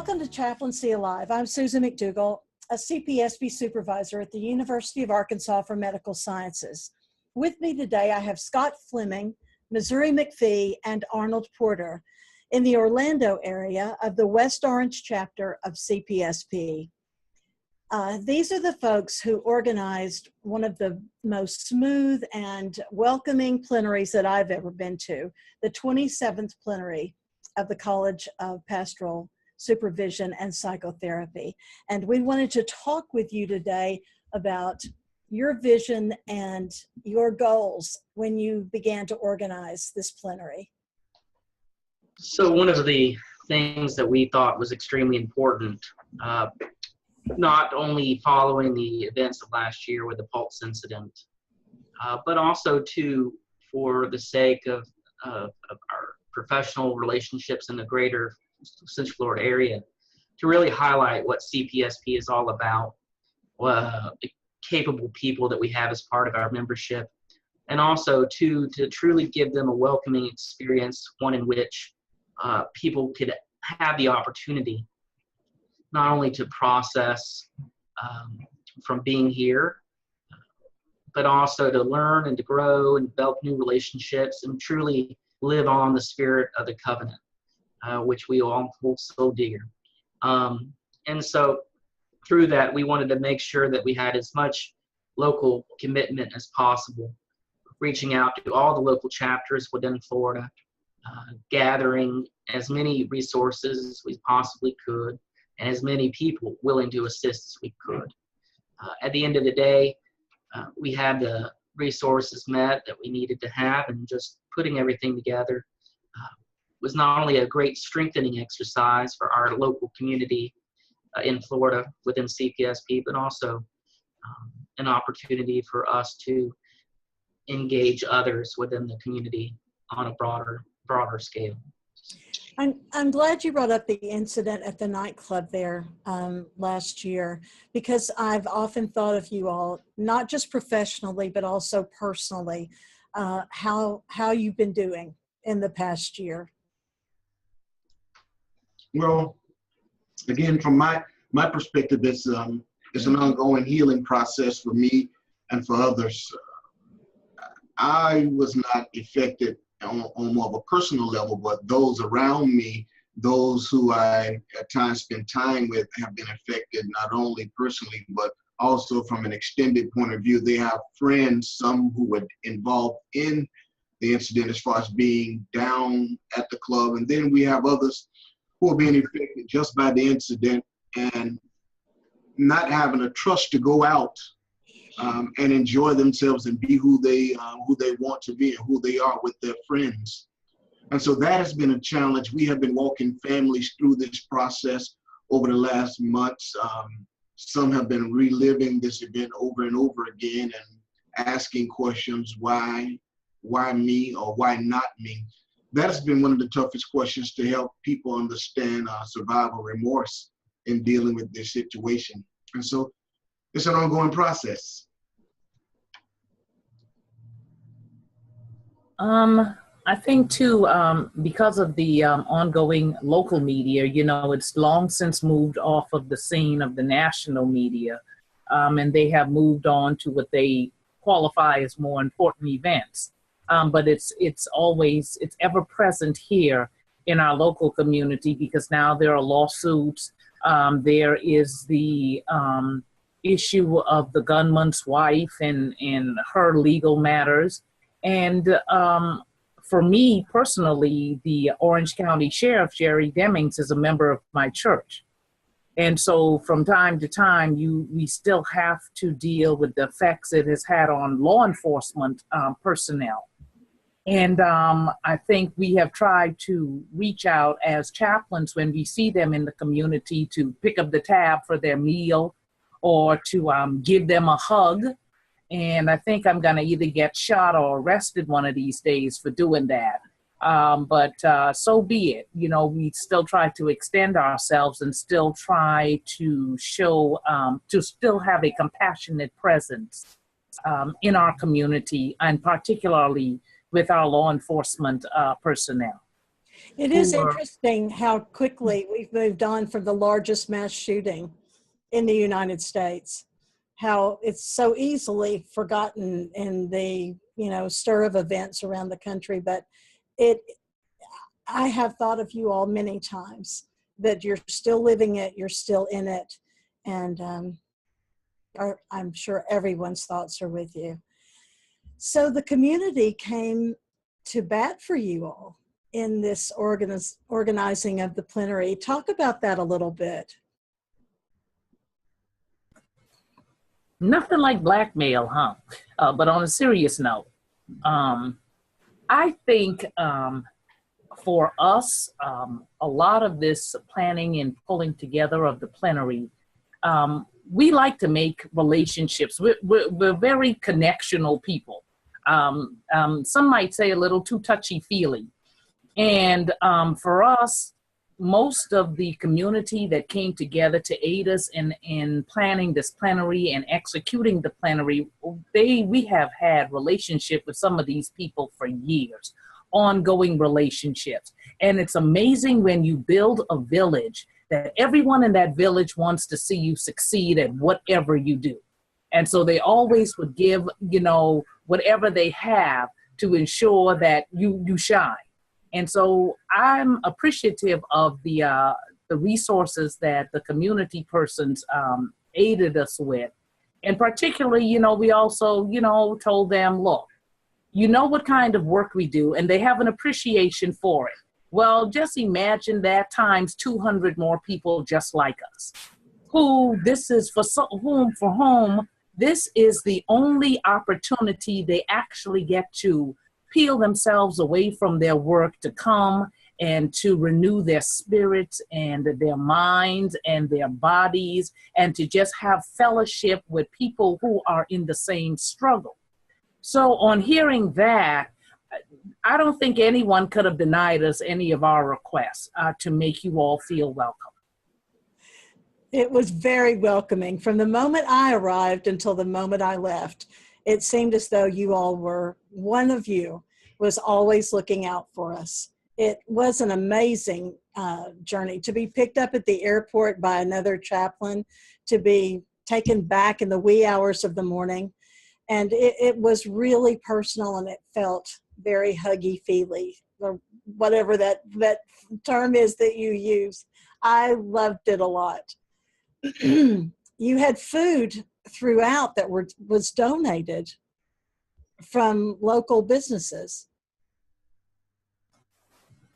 Welcome to Chaplaincy Alive. I'm Susan McDougal, a CPSB supervisor at the University of Arkansas for Medical Sciences. With me today, I have Scott Fleming, Missouri McPhee, and Arnold Porter in the Orlando area of the West Orange chapter of CPSP. These are the folks who organized one of the most smooth and welcoming plenaries that I've ever been to, the 27th plenary of the College of Pastoral, Supervision, and Psychotherapy. And we wanted to talk with you today about your vision and your goals when you began to organize this plenary. So one of the things that we thought was extremely important, not only following the events of last year with the Pulse incident, but also for the sake of our professional relationships in the greater Central Florida area, to really highlight what CPSP is all about, the capable people that we have as part of our membership, and also to truly give them a welcoming experience, one in which people could have the opportunity not only to process from being here, but also to learn and to grow and develop new relationships and truly live on the spirit of the covenant, which we all hold so dear. And so through that, we wanted to make sure that we had as much local commitment as possible, reaching out to all the local chapters within Florida, gathering as many resources as we possibly could, and as many people willing to assist as we could. At the end of the day, we had the resources met that we needed to have, and just putting everything together was not only a great strengthening exercise for our local community in Florida within CPSP, but also an opportunity for us to engage others within the community on a broader scale. I'm glad you brought up the incident at the nightclub there last year, because I've often thought of you all, not just professionally, but also personally, how you've been doing in the past year. Well, again, from my perspective, it's an ongoing healing process for me and for others. I was not affected on more of a personal level, but those around me, those who I at times spend time with, have been affected not only personally, but also from an extended point of view. They have friends, some who were involved in the incident as far as being down at the club, and then we have others who are being affected just by the incident and not having a trust to go out and enjoy themselves and be who they want to be and who they are with their friends. And so that has been a challenge. We have been walking families through this process over the last months. Some have been reliving this event over and over again and asking questions, why me, or why not me? That has been one of the toughest questions to help people understand survival remorse in dealing with this situation. And so it's an ongoing process. I think too, because of the ongoing local media, it's long since moved off of the scene of the national media, and they have moved on to what they qualify as more important events. But it's ever present here in our local community, because now there are lawsuits. There is the issue of the gunman's wife and her legal matters. And for me personally, the Orange County Sheriff, Jerry Demings, is a member of my church. And so from time to time, we still have to deal with the effects it has had on law enforcement personnel. And I think we have tried to reach out as chaplains when we see them in the community to pick up the tab for their meal or to give them a hug. And I think I'm going to either get shot or arrested one of these days for doing that. But so be it. We still try to extend ourselves and still try to show, to still have a compassionate presence in our community, and particularly with our law enforcement personnel. It is interesting how quickly we've moved on from the largest mass shooting in the United States, how it's so easily forgotten in the, stir of events around the country. But I have thought of you all many times, that you're still living it, you're still in it. And I'm sure everyone's thoughts are with you. So the community came to bat for you all in this organizing of the plenary. Talk about that a little bit. Nothing like blackmail, huh? But on a serious note, I think for us, a lot of this planning and pulling together of the plenary, we like to make relationships. We're very connectional people. Some might say a little too touchy-feely. And for us, most of the community that came together to aid us in planning this plenary and executing the plenary, we have had relationship with some of these people for years, ongoing relationships. And it's amazing when you build a village that everyone in that village wants to see you succeed at whatever you do. And so they always would give, whatever they have to ensure that you shine. And so I'm appreciative of the resources that the community persons aided us with. And particularly, we also, told them, look, what kind of work we do, and they have an appreciation for it. Well, just imagine that times 200 more people just like us, who this is for whom this is the only opportunity they actually get to peel themselves away from their work to come and to renew their spirits and their minds and their bodies, and to just have fellowship with people who are in the same struggle. So on hearing that, I don't think anyone could have denied us any of our requests to make you all feel welcome. It was very welcoming. From the moment I arrived until the moment I left, it seemed as though one of you was always looking out for us. It was an amazing journey to be picked up at the airport by another chaplain, to be taken back in the wee hours of the morning. And it was really personal, and it felt very huggy-feely, or whatever that term is that you use. I loved it a lot. You had food throughout that was donated from local businesses.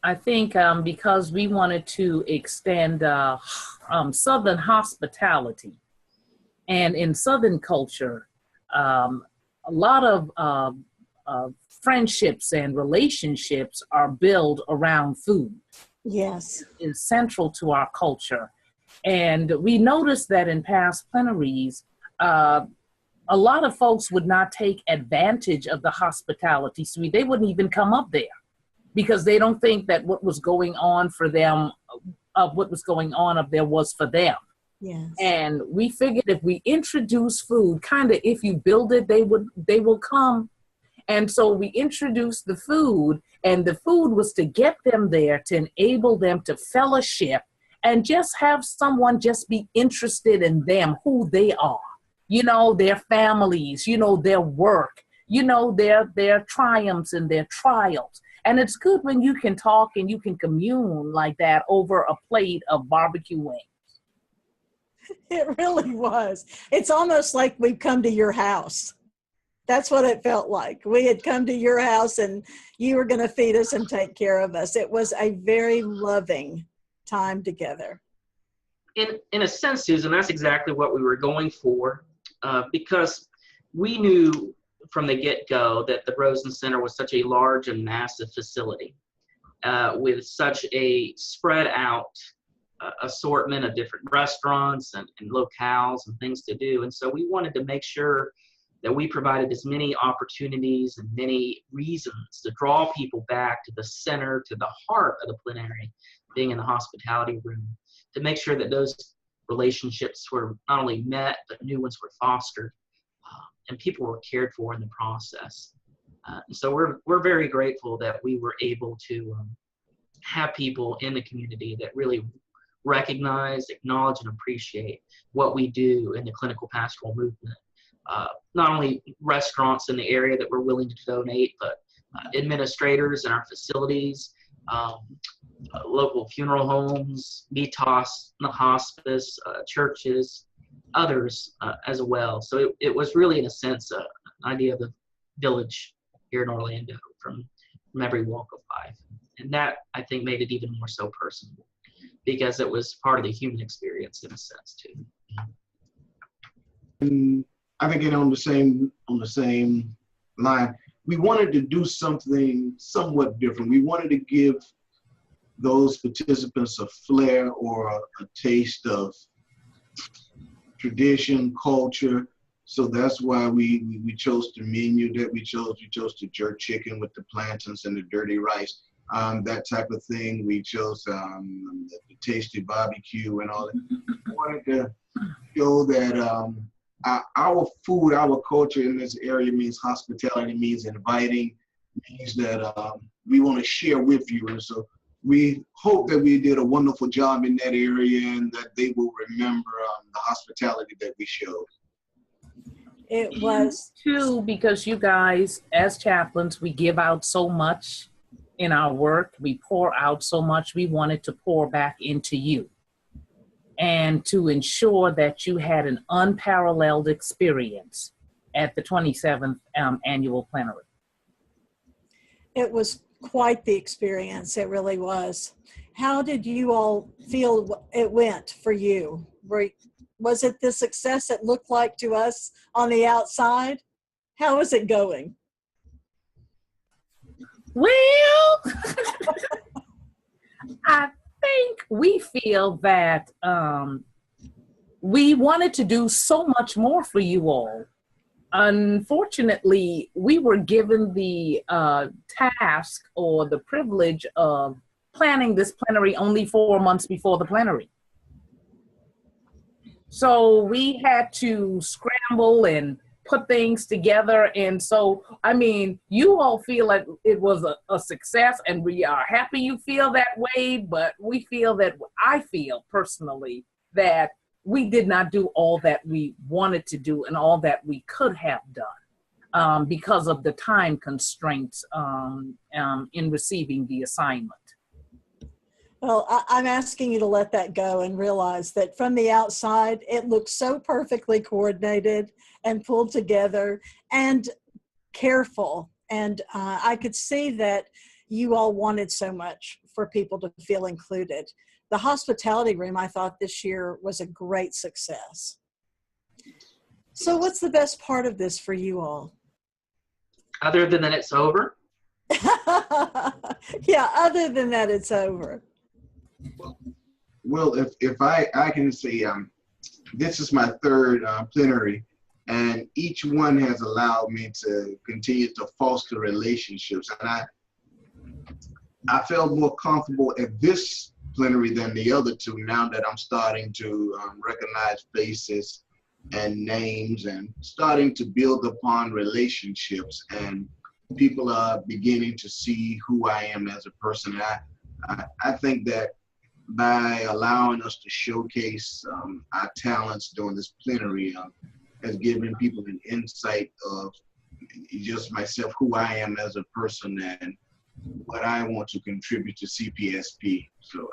I think because we wanted to extend Southern hospitality, and in Southern culture, a lot of friendships and relationships are built around food. Yes. Is central to our culture. And we noticed that in past plenaries, a lot of folks would not take advantage of the hospitality suite. They wouldn't even come up there because they don't think that what was going on for them, what was going on up there was for them. Yes. And we figured if we introduce food, kind of if you build it, they will come. And so we introduced the food, and the food was to get them there, to enable them to fellowship and just have someone just be interested in them, who they are, their families, their work, their triumphs and their trials. And it's good when you can talk and you can commune like that over a plate of barbecue wings. It really was. It's almost like we've come to your house. That's what it felt like. We had come to your house and you were going to feed us and take care of us. It was a very loving time together. In a sense, Susan, that's exactly what we were going for, because we knew from the get-go that the Rosen Center was such a large and massive facility with such a spread out assortment of different restaurants and locales and things to do. And so we wanted to make sure that we provided as many opportunities and many reasons to draw people back to the center, to the heart of the plenary, being in the hospitality room, to make sure that those relationships were not only met, but new ones were fostered, and people were cared for in the process. So we're very grateful that we were able to have people in the community that really recognize, acknowledge, and appreciate what we do in the clinical pastoral movement. Not only restaurants in the area that we're willing to donate, but administrators in our facilities, local funeral homes, VITAS, the hospice, churches, others as well. So it was really, in a sense, an idea of the village here in Orlando from every walk of life. And that, I think, made it even more so personal, because it was part of the human experience in a sense too. And I think on the same line, we wanted to do something somewhat different. We wanted to give those participants a flair or a taste of tradition, culture. So that's why we chose the menu that we chose. We chose the jerk chicken with the plantains and the dirty rice, that type of thing. We chose the tasty barbecue and all that. We wanted to show that our food, our culture in this area means hospitality, means inviting, means that we want to share with you. And so we hope that we did a wonderful job in that area and that they will remember the hospitality that we showed. It was too, because you guys, as chaplains, we give out so much in our work. We pour out so much. We wanted to pour back into you and to ensure that you had an unparalleled experience at the 27th annual plenary. It was quite the experience. It really was. How did you all feel it went for you? Was it the success it looked like to us on the outside? How is it going? Well, I think we feel that we wanted to do so much more for you all. Unfortunately, we were given the task or the privilege of planning this plenary only 4 months before the plenary. So we had to scramble and put things together. And so, I mean, you all feel like it was a success, and we are happy you feel that way, but we feel that, I feel personally, that we did not do all that we wanted to do and all that we could have done because of the time constraints in receiving the assignment. Well, I'm asking you to let that go and realize that from the outside, it looks so perfectly coordinated and pulled together and careful. And I could see that you all wanted so much for people to feel included. The hospitality room, I thought this year was a great success. So what's the best part of this for you all? Other than that it's over? Yeah, other than that it's over. Well, if I can say, this is my third plenary, and each one has allowed me to continue to foster relationships. And I felt more comfortable at this plenary than the other two, now that I'm starting to recognize faces and names and starting to build upon relationships, and people are beginning to see who I am as a person. I think that by allowing us to showcase our talents during this plenary has given people an insight of just myself, who I am as a person, and what I want to contribute to CPSP. So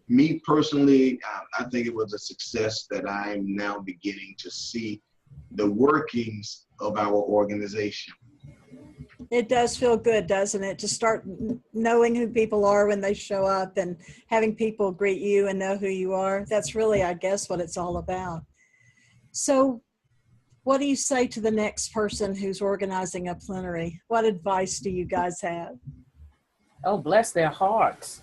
me personally, I think it was a success that I'm now beginning to see the workings of our organization. It does feel good, doesn't it, to start knowing who people are when they show up and having people greet you and know who you are. That's really, I guess, what it's all about. So what do you say to the next person who's organizing a plenary? What advice do you guys have? Oh, bless their hearts.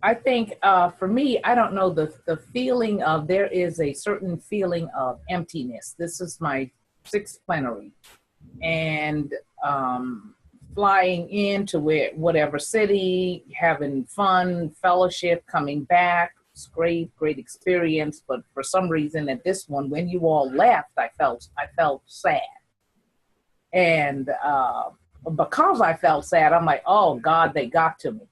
I think for me, I don't know, the feeling of, there is a certain feeling of emptiness. This is my 6th plenary. And flying into whatever city, having fun, fellowship, coming back. It's great experience. But for some reason at this one, when you all left, I felt sad. And because I felt sad, I'm like, oh God, they got to me.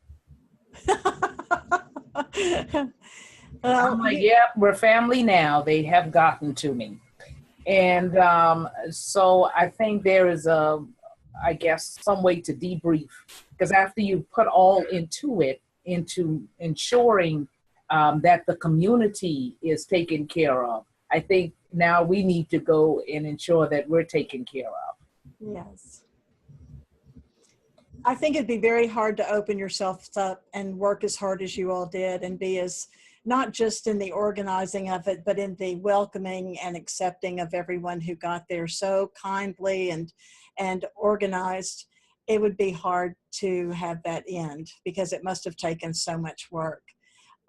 I'm like, yeah, we're family now. They have gotten to me. And so I think there is I guess, some way to debrief, because after you put all into it, into ensuring that the community is taken care of, I think now we need to go and ensure that we're taken care of. Yes. I think it'd be very hard to open yourself up and work as hard as you all did, and be as, not just in the organizing of it, but in the welcoming and accepting of everyone who got there so kindly and organized. It would be hard to have that end, because it must have taken so much work.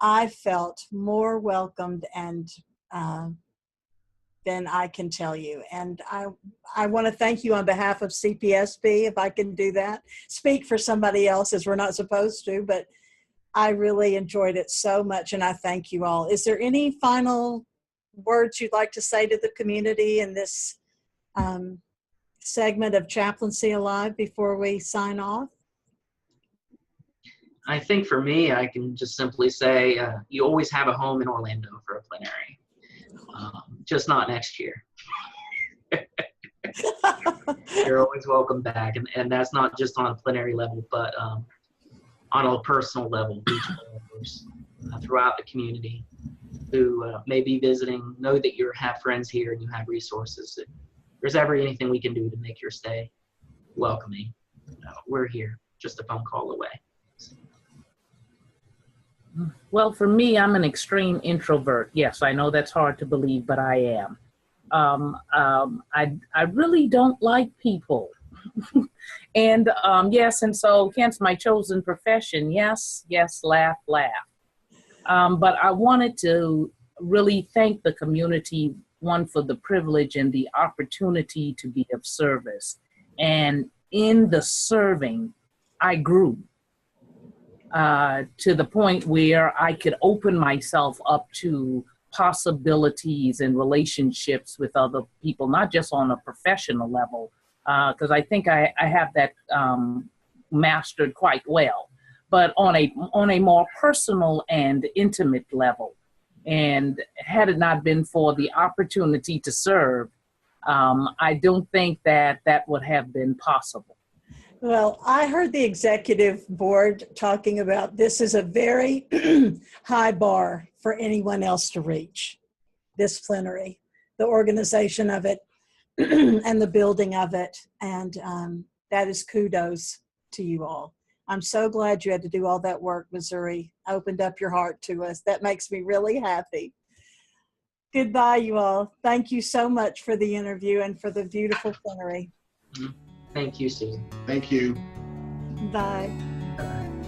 I felt more welcomed and than I can tell you. And I want to thank you on behalf of CPSB, if I can do that. Speak for somebody else, as we're not supposed to, but I really enjoyed it so much, and I thank you all. Is there any final words you'd like to say to the community in this segment of Chaplaincy Alive before we sign off? I think for me, I can just simply say, you always have a home in Orlando for a plenary. Just not next year. You're always welcome back. And that's not just on a plenary level, but on a personal level, regional members throughout the community who may be visiting, know that you have friends here and you have resources. If there's ever anything we can do to make your stay welcoming, we're here, just a phone call away. Well, for me, I'm an extreme introvert. Yes, I know that's hard to believe, but I am. I really don't like people. And yes, and so hence my chosen profession. Yes, yes, laugh, laugh. But I wanted to really thank the community, one, for the privilege and the opportunity to be of service. And in the serving, I grew. To the point where I could open myself up to possibilities and relationships with other people, not just on a professional level, because I think I have that mastered quite well, but on a more personal and intimate level. And had it not been for the opportunity to serve, I don't think that would have been possible. Well, I heard the executive board talking about this is a very high bar for anyone else to reach, this plenary, the organization of it and the building of it. And that is kudos to you all. I'm so glad you had to do all that work, Missouri. Opened up your heart to us. That makes me really happy. Goodbye, you all. Thank you so much for the interview and for the beautiful plenary. Thank you, Susan. Thank you. Bye. Bye.